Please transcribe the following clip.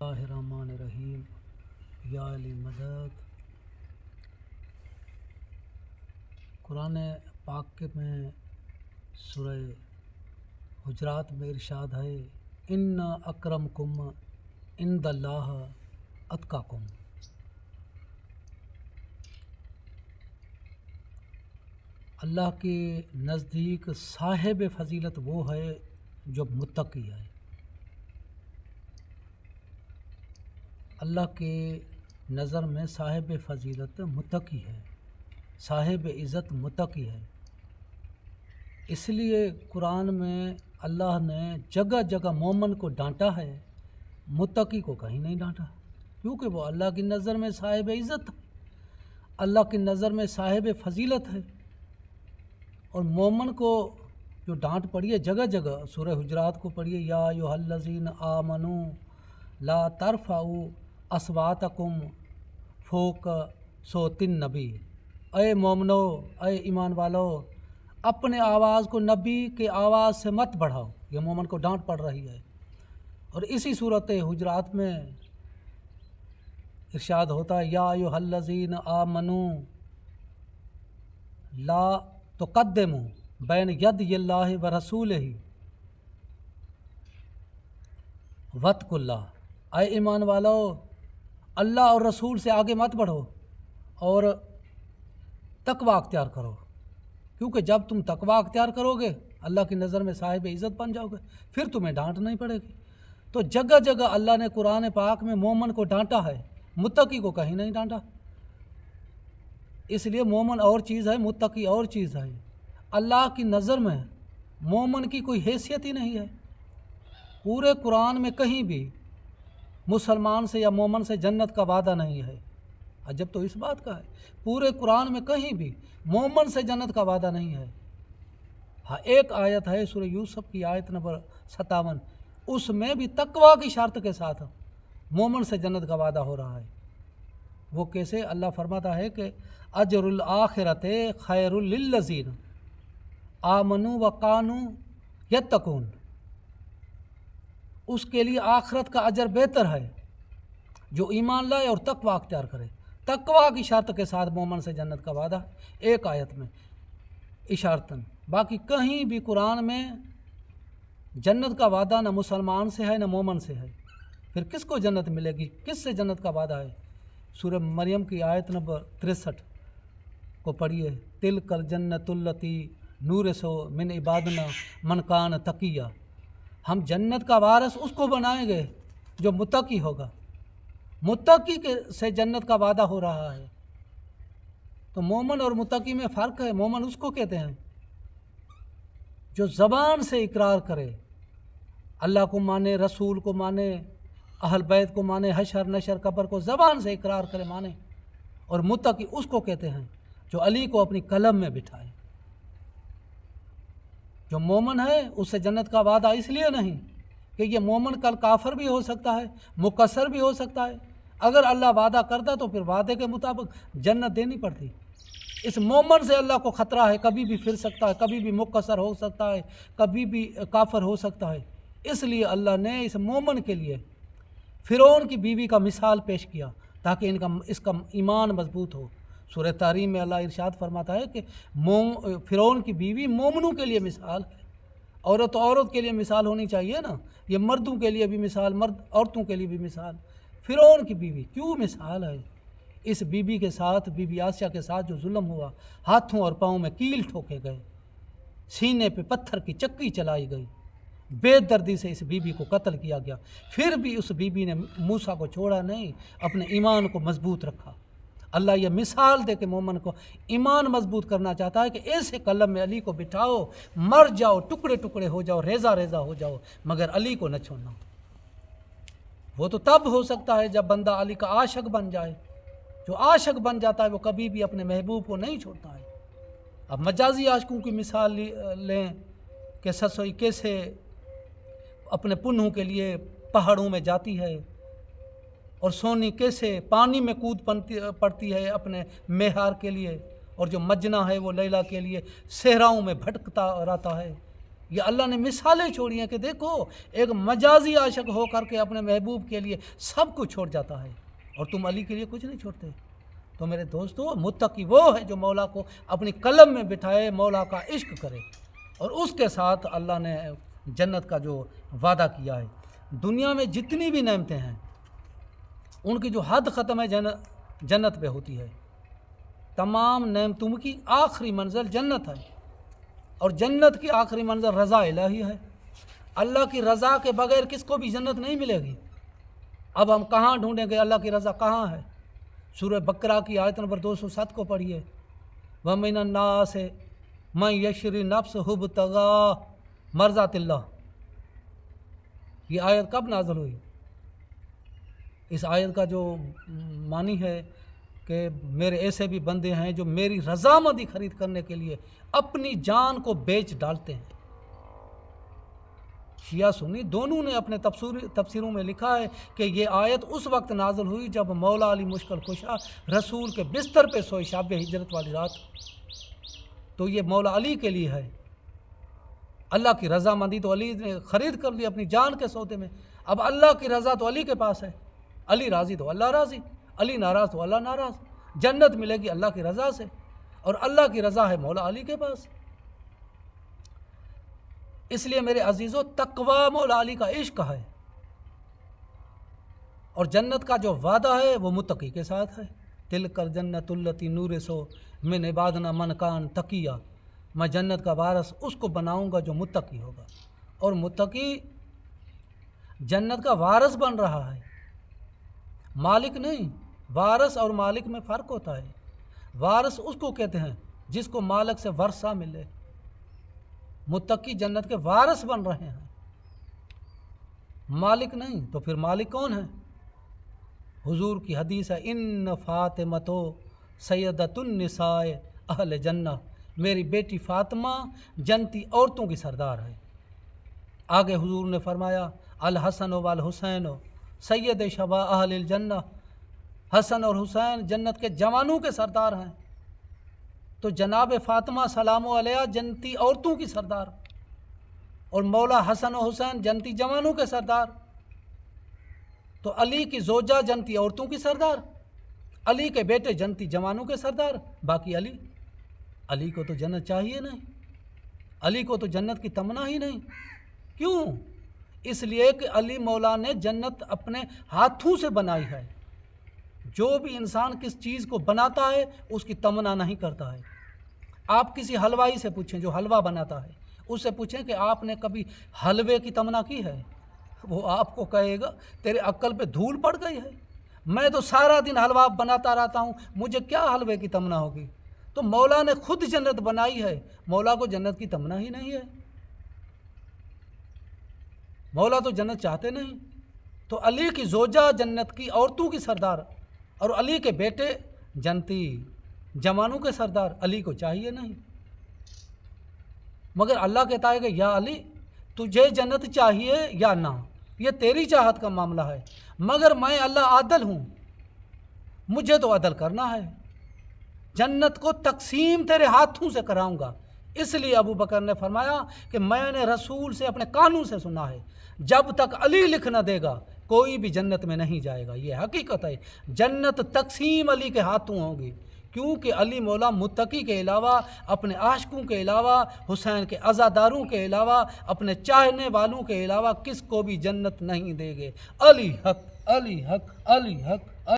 اللہ الرحمن الرحیم یا علی مدد۔ قرآن پاک میں سورہ حجرات میں ارشاد ہے ان اکرمکم عند اللہ اتقاکم۔ اللہ کے نزدیک صاحب فضیلت وہ ہے جو متقی ہے۔ اللہ کے نظر میں صاحب فضیلت متقی ہے، صاحب عزت متقی ہے۔ اس لیے قرآن میں اللہ نے جگہ جگہ مومن کو ڈانٹا ہے، متقی کو کہیں نہیں ڈانٹا، کیونکہ وہ اللہ کی نظر میں صاحب عزت ہے، اللہ کی نظر میں صاحب فضیلت ہے۔ اور مومن کو جو ڈانٹ پڑی ہے جگہ جگہ، سورہ حجرات کو پڑھیے، یا ایھا الذین آمنوا لا ترفعوا اصواتکم فوق صوت النبی۔ اے مومنو، اے ایمان والو، اپنے آواز کو نبی کے آواز سے مت بڑھاؤ۔ یہ مومن کو ڈانٹ پڑ رہی ہے۔ اور اسی صورت حجرات میں ارشاد ہوتا ہے یا ایھا الذین آمنوا لا تقدموا بین یدی اللہ ورسولہ واتقوا اللہ۔ اے ایمان والو، اللہ اور رسول سے آگے مت بڑھو اور تقویٰ اختیار کرو، کیونکہ جب تم تقویٰ اختیار کرو گے اللہ کی نظر میں صاحب عزت بن جاؤ گے، پھر تمہیں ڈانٹ نہیں پڑے گی۔ تو جگہ جگہ اللہ نے قرآن پاک میں مومن کو ڈانٹا ہے، متقی کو کہیں نہیں ڈانٹا۔ اس لیے مومن اور چیز ہے، متقی اور چیز ہے۔ اللہ کی نظر میں مومن کی کوئی حیثیت ہی نہیں ہے۔ پورے قرآن میں کہیں بھی مسلمان سے یا مومن سے جنت کا وعدہ نہیں ہے۔ عجب تو اس بات کا ہے، پورے قرآن میں کہیں بھی مومن سے جنت کا وعدہ نہیں ہے۔ ہاں، ایک آیت ہے سورہ یوسف کی آیت نمبر 57، اس میں بھی تقویٰ کی شرط کے ساتھ مومن سے جنت کا وعدہ ہو رہا ہے۔ وہ کیسے؟ اللہ فرماتا ہے کہ اجر الآخرۃ خیر للذین آمنوا وکانوا یتقون۔ اس کے لیے آخرت کا اجر بہتر ہے جو ایمان لائے اور تقویٰ اختیار کرے۔ تقویٰ کی شرط کے ساتھ مومن سے جنت کا وعدہ ہے، ایک آیت میں اشارتاً۔ باقی کہیں بھی قرآن میں جنت کا وعدہ نہ مسلمان سے ہے نہ مومن سے ہے۔ پھر کس کو جنت ملے گی؟ کس سے جنت کا وعدہ ہے؟ سورہ مریم کی آیت نمبر 63 کو پڑھیے، تلک الجنۃ التی نورث من عبادنا من کان تقیہ۔ ہم جنت کا وارث اس کو بنائیں گے جو متقی ہوگا۔ متقی سے جنت کا وعدہ ہو رہا ہے۔ تو مومن اور متقی میں فرق ہے۔ مومن اس کو کہتے ہیں جو زبان سے اقرار کرے، اللہ کو مانے، رسول کو مانے، اہل بیت کو مانے، حشر نشر قبر کو زبان سے اقرار کرے، مانے۔ اور متقی اس کو کہتے ہیں جو علی کو اپنی قلم میں بٹھائے۔ جو مومن ہے اس سے جنت کا وعدہ اس لیے نہیں کہ یہ مومن کل کافر بھی ہو سکتا ہے، مقصر بھی ہو سکتا ہے۔ اگر اللہ وعدہ کرتا تو پھر وعدے کے مطابق جنت دینی پڑتی۔ اس مومن سے اللہ کو خطرہ ہے، کبھی بھی پھر سکتا ہے، کبھی بھی مقصر ہو سکتا ہے، کبھی بھی کافر ہو سکتا ہے۔ اس لیے اللہ نے اس مومن کے لیے فرعون کی بیوی کا مثال پیش کیا تاکہ اس کا ایمان مضبوط ہو۔ سورہ تحریم میں اللہ ارشاد فرماتا ہے کہ فرعون کی بیوی مومنوں کے لیے مثال ہے۔ عورت کے لیے مثال ہونی چاہیے نا، یہ مردوں کے لیے بھی مثال، مرد عورتوں کے لیے بھی مثال۔ فرعون کی بیوی کیوں مثال ہے؟ اس بیوی کے ساتھ، بی بی آسیہ کے ساتھ جو ظلم ہوا، ہاتھوں اور پاؤں میں کیل ٹھوکے گئے، سینے پہ پتھر کی چکی چلائی گئی، بے دردی سے اس بیوی کو قتل کیا گیا، پھر بھی اس بیوی نے موسیٰ کو چھوڑا نہیں، اپنے ایمان کو مضبوط رکھا۔ اللہ یہ مثال دے کہ مومن کو ایمان مضبوط کرنا چاہتا ہے کہ ایسے قلم میں علی کو بٹھاؤ، مر جاؤ، ٹکڑے ٹکڑے ہو جاؤ، ریزہ ریزہ ہو جاؤ، مگر علی کو نہ چھوڑنا۔ وہ تو تب ہو سکتا ہے جب بندہ علی کا عاشق بن جائے۔ جو عاشق بن جاتا ہے وہ کبھی بھی اپنے محبوب کو نہیں چھوڑتا ہے۔ اب مجازی عاشقوں کی مثال لیں کہ سسوئی کیسے اپنے پنہوں کے لیے پہاڑوں میں جاتی ہے، اور سونی کیسے پانی میں کود پڑتی ہے اپنے مہار کے لیے، اور جو مجنہ ہے وہ لیلا کے لیے صحراؤں میں بھٹکتا رہتا ہے۔ یہ اللہ نے مثالیں چھوڑی ہیں کہ دیکھو ایک مجازی عاشق ہو کر کے اپنے محبوب کے لیے سب کچھ چھوڑ جاتا ہے اور تم علی کے لیے کچھ نہیں چھوڑتے۔ تو میرے دوستو، متقی وہ ہے جو مولا کو اپنی قلم میں بٹھائے، مولا کا عشق کرے، اور اس کے ساتھ اللہ نے جنت کا جو وعدہ کیا ہے۔ دنیا میں جتنی بھی نعمتیں ہیں ان کی جو حد ختم ہے جنت پہ ہوتی ہے۔ تمام نعمتوں کی آخری منزل جنت ہے، اور جنت کی آخری منزل رضا الہی ہے۔ اللہ کی رضا کے بغیر کس کو بھی جنت نہیں ملے گی۔ اب ہم کہاں ڈھونڈیں گے اللہ کی رضا کہاں ہے؟ سورہ بقرہ کی آیت نمبر 207 کو پڑھیے، وَمِنَ النَّاسِ مَن يَشْرِي نَفْسَهُ ابْتِغَاءَ مَرْضَاتِ اللَّهِ۔ یہ آیت کب نازل ہوئی؟ اس آیت کا جو معنی ہے کہ میرے ایسے بھی بندے ہیں جو میری رضامندی خرید کرنے کے لیے اپنی جان کو بیچ ڈالتے ہیں۔ شیعہ سنی دونوں نے اپنے تفسیروں میں لکھا ہے کہ یہ آیت اس وقت نازل ہوئی جب مولا علی مشکل کشا رسول کے بستر پہ سوئے شب ہجرت والی رات۔ تو یہ مولا علی کے لیے ہے۔ اللہ کی رضامندی تو علی نے خرید کر لی اپنی جان کے سودے میں۔ اب اللہ کی رضا تو علی کے پاس ہے، علی راضی تو اللہ راضی، علی ناراض تو اللہ ناراض۔ جنت ملے گی اللہ کی رضا سے، اور اللہ کی رضا ہے مولا علی کے پاس۔ اس لیے میرے عزیزو، تقوی مولا علی کا عشق ہے، اور جنت کا جو وعدہ ہے وہ متقی کے ساتھ ہے۔ تلک الجنت التی نورث من عبادنا من کان تقیہ۔ میں جنت کا وارث اس کو بناؤں گا جو متقی ہوگا، اور متقی جنت کا وارث بن رہا ہے، مالک نہیں۔ وارث اور مالک میں فرق ہوتا ہے۔ وارث اس کو کہتے ہیں جس کو مالک سے ورثہ ملے، متقی جنت کے وارث بن رہے ہیں، مالک نہیں۔ تو پھر مالک کون ہے؟ حضور کی حدیث ہے، ان فاطمۃ سیدۃ النساء اہل جنہ۔ میری بیٹی فاطمہ جنتی عورتوں کی سردار ہے۔ آگے حضور نے فرمایا، الحسن والحسین سید شباب اہل الجنہ۔ حسن اور حسین جنت کے جوانوں کے سردار ہیں۔ تو جناب فاطمہ سلام علیہ جنتی عورتوں کی سردار، اور مولا حسن و حسین جنتی جوانوں کے سردار۔ تو علی کی زوجہ جنتی عورتوں کی سردار، علی کے بیٹے جنتی جوانوں کے سردار، باقی علی کو تو جنت چاہیے نہیں، علی کو تو جنت کی تمنا ہی نہیں۔ کیوں؟ اس لیے کہ علی مولا نے جنت اپنے ہاتھوں سے بنائی ہے۔ جو بھی انسان کس چیز کو بناتا ہے اس کی تمنا نہیں کرتا ہے۔ آپ کسی حلوائی سے پوچھیں جو حلوہ بناتا ہے، اس سے پوچھیں کہ آپ نے کبھی حلوے کی تمنا کی ہے؟ وہ آپ کو کہے گا تیرے عقل پہ دھول پڑ گئی ہے، میں تو سارا دن حلوہ بناتا رہتا ہوں، مجھے کیا حلوے کی تمنا ہوگی۔ تو مولا نے خود جنت بنائی ہے، مولا کو جنت کی تمنا ہی نہیں ہے، مولا تو جنت چاہتے نہیں۔ تو علی کی زوجہ جنت کی عورتوں کی سردار، اور علی کے بیٹے جنتی جوانوں کے سردار، علی کو چاہیے نہیں۔ مگر اللہ کہتا ہے کہ یا علی تجھے جنت چاہیے یا نہ، یہ تیری چاہت کا معاملہ ہے، مگر میں اللہ عادل ہوں، مجھے تو عدل کرنا ہے، جنت کو تقسیم تیرے ہاتھوں سے کراؤں گا۔ اس لیے ابو بکر نے فرمایا کہ میں نے رسول سے اپنے کانوں سے سنا ہے، جب تک علی لکھ نہ دے گا کوئی بھی جنت میں نہیں جائے گا۔ یہ حقیقت ہے، جنت تقسیم علی کے ہاتھوں ہوگی، کیونکہ علی مولا متقی کے علاوہ، اپنے عاشقوں کے علاوہ، حسین کے عزاداروں کے علاوہ، اپنے چاہنے والوں کے علاوہ کس کو بھی جنت نہیں دے گے۔ علی حق، علی حق، علی حق۔